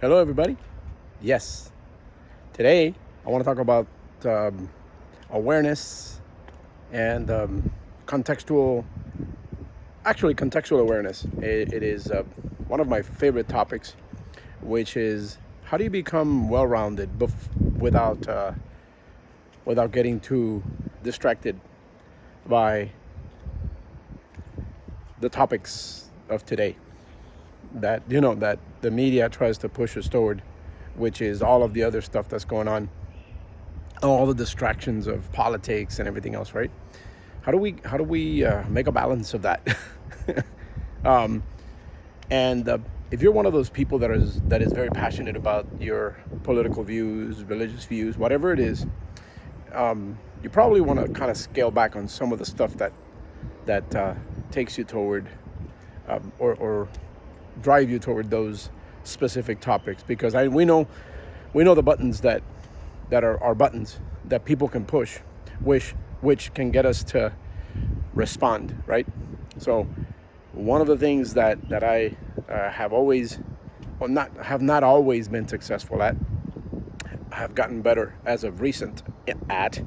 Hello, everybody. Yes, today I want to talk about awareness and contextual awareness. It is one of my favorite topics, which is how do you become well-rounded without getting too distracted by the topics of today that the media tries to push us toward, which is all of the other stuff that's going on, all the distractions of politics and everything else, right? How do we make a balance of that? um, and if you're one of those people that is very passionate about your political views, religious views, whatever it is, you probably want to kind of scale back on some of the stuff that takes you toward or drive you toward those specific topics, because we know the buttons that are buttons that people can push, which can get us to respond, right? So one of the things that I have always, well, not always been successful at, have gotten better as of recent at,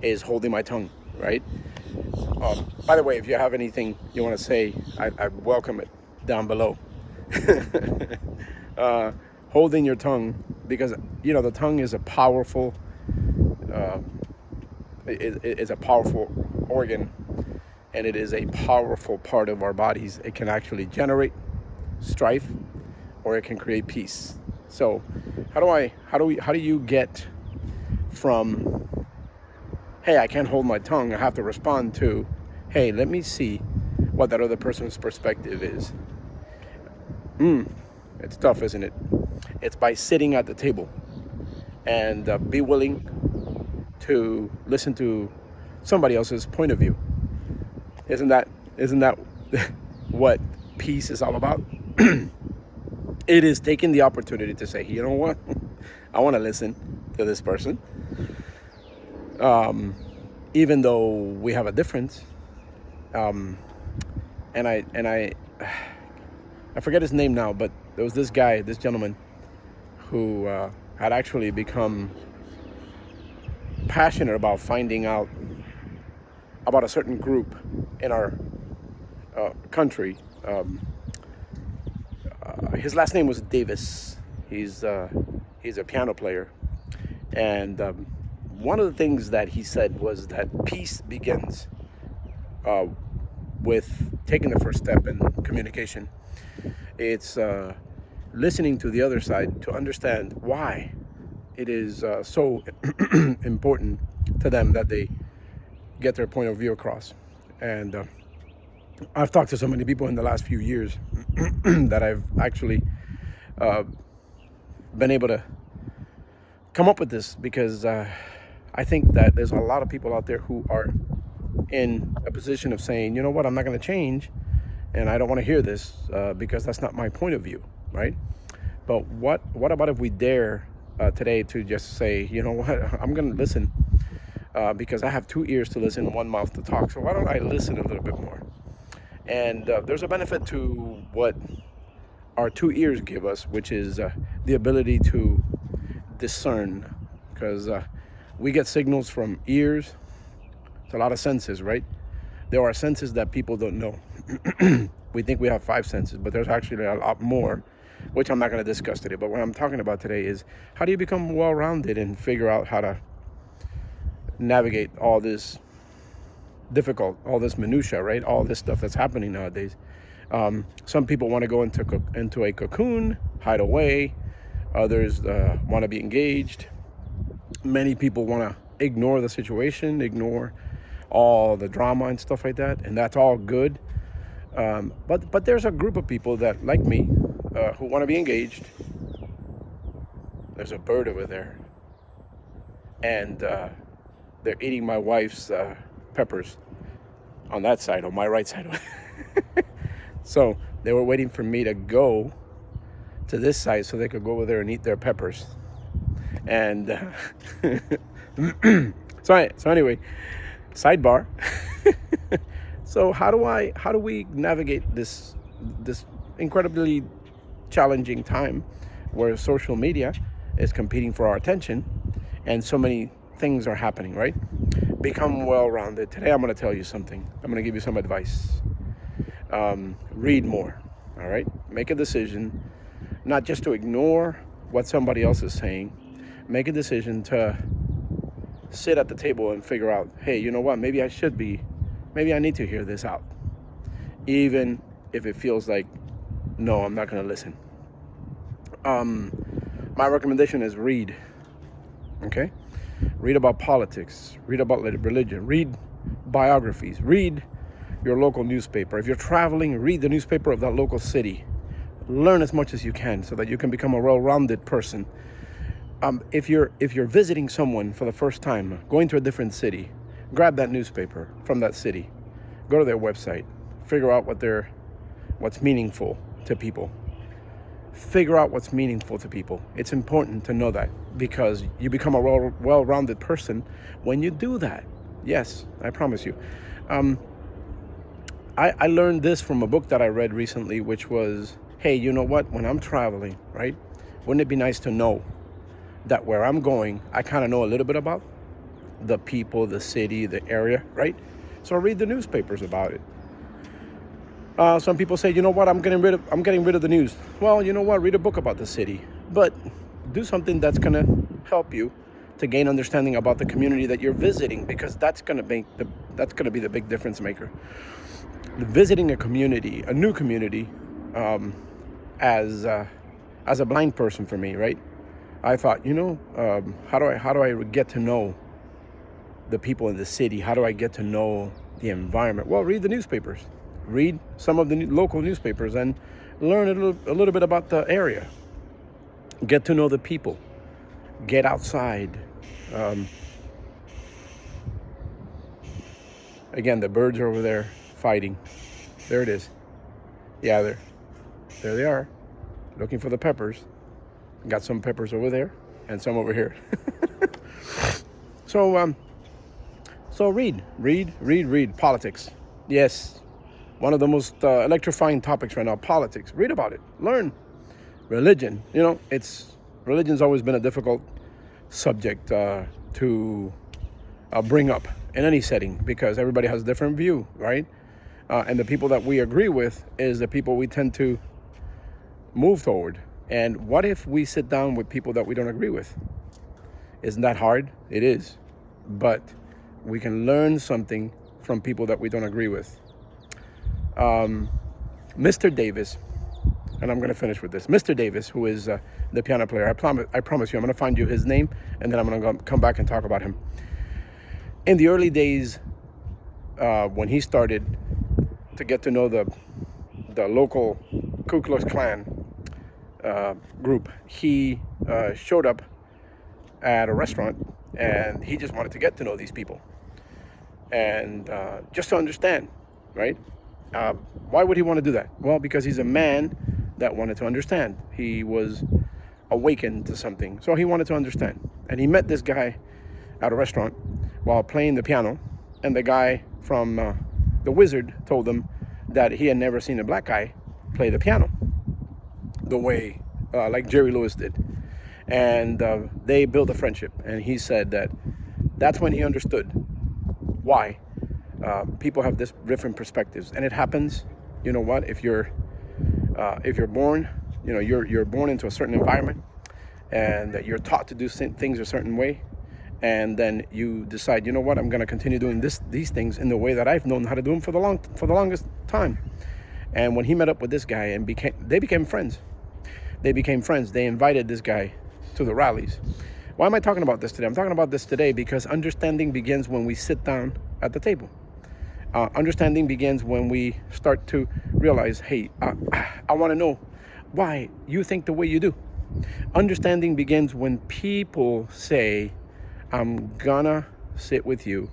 is holding my tongue, right? By the way, if you have anything you want to say, I welcome it down below. Holding your tongue, because the tongue is a powerful is a powerful organ, and it is a powerful part of our bodies. It can actually generate strife, or it can create peace. So how do you get from, hey, I can't hold my tongue, I have to respond, to, hey, let me see what that other person's perspective is? It's tough, isn't it? It's by sitting at the table and be willing to listen to somebody else's point of view. Isn't that what peace is all about? It is taking the opportunity to say, you know what, I want to listen to this person, even though we have a difference. And I forget his name now, but there was this gentleman, who had actually become passionate about finding out about a certain group in our country. His last name was Davis. He's a piano player, and one of the things that he said was that peace begins with taking the first step in communication. It's listening to the other side to understand why it is so important to them that they get their point of view across. And I've talked to so many people in the last few years that I've actually been able to come up with this, because I think that there's a lot of people out there who are in a position of saying, you know what, I'm not going to change, and I don't want to hear this because that's not my point of view, right? But what about if we dare today to just say, you know what, I'm going to listen because I have 2 ears to listen, 1 mouth to talk. So why don't I listen a little bit more? And there's a benefit to what our 2 ears give us, which is the ability to discern, because we get signals from ears. It's a lot of senses, right? There are senses that people don't know. We think we have 5 senses, but there's actually a lot more, which I'm not going to discuss today. But what I'm talking about today is, how do you become well-rounded and figure out how to navigate all this all this minutia, right? All this stuff that's happening nowadays. Some people want to go into a cocoon, hide away. Others want to be engaged. Many people want to ignore the situation, ignore all the drama and stuff like that, and that's all good. But there's a group of people that, like me, who want to be engaged. There's a bird over there, and they're eating my wife's peppers on that side, on my right side. So they were waiting for me to go to this side so they could go over there and eat their peppers. And so anyway, sidebar. So how do we navigate this incredibly challenging time where social media is competing for our attention, and so many things are happening, right? Become well-rounded. Today I'm going to tell you something. I'm going to give you some advice. Read more, all right? Make a decision, not just to ignore what somebody else is saying. Make a decision to sit at the table and figure out, hey, you know what? Maybe I need to hear this out. Even if it feels like, no, I'm not going to listen. My recommendation is read, okay? Read about politics, read about religion, read biographies, read your local newspaper. If you're traveling, read the newspaper of that local city. Learn as much as you can so that you can become a well-rounded person. If you're visiting someone for the first time, going to a different city, grab that newspaper from that city, go to their website, figure out what's meaningful to people. Figure out what's meaningful to people. It's important to know that, because you become a well-rounded person when you do that. Yes, I promise you. I learned this from a book that I read recently, which was, hey, you know what? When I'm traveling, right? Wouldn't it be nice to know that where I'm going, I kind of know a little bit about the people, the city, the area, right? So read the newspapers about it. Some people say, you know what, I'm getting rid of the news. Well, you know what, read a book about the city, but do something that's going to help you to gain understanding about the community that you're visiting, because that's going to be the big difference maker. Visiting a community, a new community, as a blind person for me, right? I thought, how do I get to know the people in the city? How do I get to know the environment? Well, read the newspapers. Read some of the local newspapers and learn a little bit about the area. Get to know the people. Get outside. Again, the birds are over there fighting. There it is. Yeah, there they are, looking for the peppers. Got some peppers over there and some over here. So read politics. Yes. One of the most electrifying topics right now, politics. Read about it. Learn. Religion. Religion's always been a difficult subject to bring up in any setting, because everybody has a different view, right? And the people that we agree with is the people we tend to move toward. And what if we sit down with people that we don't agree with? Isn't that hard? It is. But we can learn something from people that we don't agree with. Mr. Davis, and I'm going to finish with this. Mr. Davis, who is the piano player, I promise you, I'm going to find you his name, and then I'm going to come back and talk about him. In the early days, when he started to get to know the local Ku Klux Klan group, he showed up at a restaurant, and he just wanted to get to know these people, and just to understand, right? Why would he want to do that? Well, because he's a man that wanted to understand. He was awakened to something, so he wanted to understand. And he met this guy at a restaurant while playing the piano, and the guy from The Wizard told him that he had never seen a black guy play the piano the way like Jerry Lewis did. And they built a friendship, and he said that's when he understood why people have this different perspectives. And it happens, you know what, if you're born, you're born into a certain environment, and that you're taught to do things a certain way, and then you decide, you know what, I'm going to continue doing these things in the way that I've known how to do them for the longest time. And when he met up with this guy and they became friends. They invited this guy to the rallies. Why am I talking about this today? I'm talking about this today because understanding begins when we sit down at the table. Understanding begins when we start to realize, hey, I want to know why you think the way you do. Understanding begins when people say, I'm gonna sit with you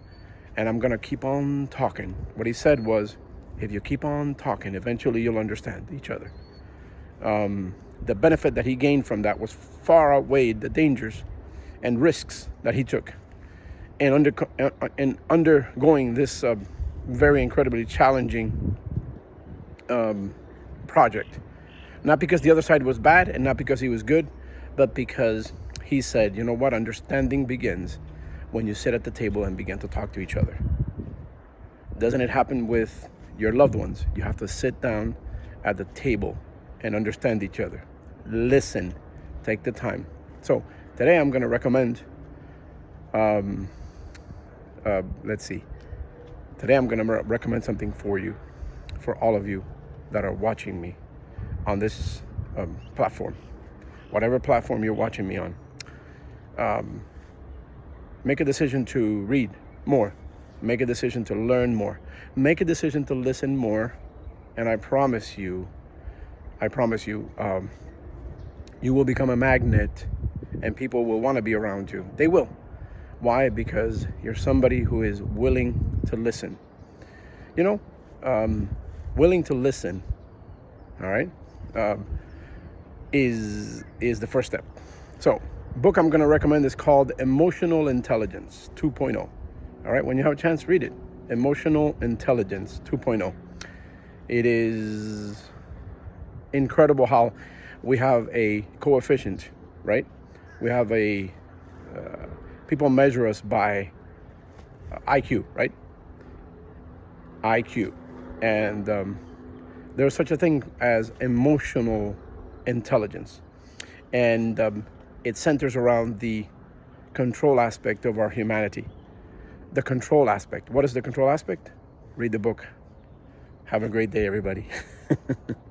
and I'm gonna keep on talking. What he said was, if you keep on talking, eventually you'll understand each other. The benefit that he gained from that was far outweighed the dangers and risks that he took in undergoing this very incredibly challenging project. Not because the other side was bad and not because he was good, but because he said, you know what, understanding begins when you sit at the table and begin to talk to each other. Doesn't it happen with your loved ones? You have to sit down at the table and understand each other. Listen, take the time. So today I'm going to recommend, let's see. Today I'm going to recommend something for you, for all of you that are watching me on this platform, whatever platform you're watching me on. Make a decision to read more. Make a decision to learn more. Make a decision to listen more. And I promise you, you will become a magnet and people will want to be around you. They will. Why? Because you're somebody who is willing to listen. You know, willing to listen, all right, is the first step. So, book I'm going to recommend is called Emotional Intelligence 2.0. All right, when you have a chance, read it. Emotional Intelligence 2.0. It is incredible how we have a coefficient, right? We have a, people measure us by IQ, right? IQ. And there's such a thing as emotional intelligence. And it centers around the control aspect of our humanity. The control aspect. What is the control aspect? Read the book. Have a great day, everybody.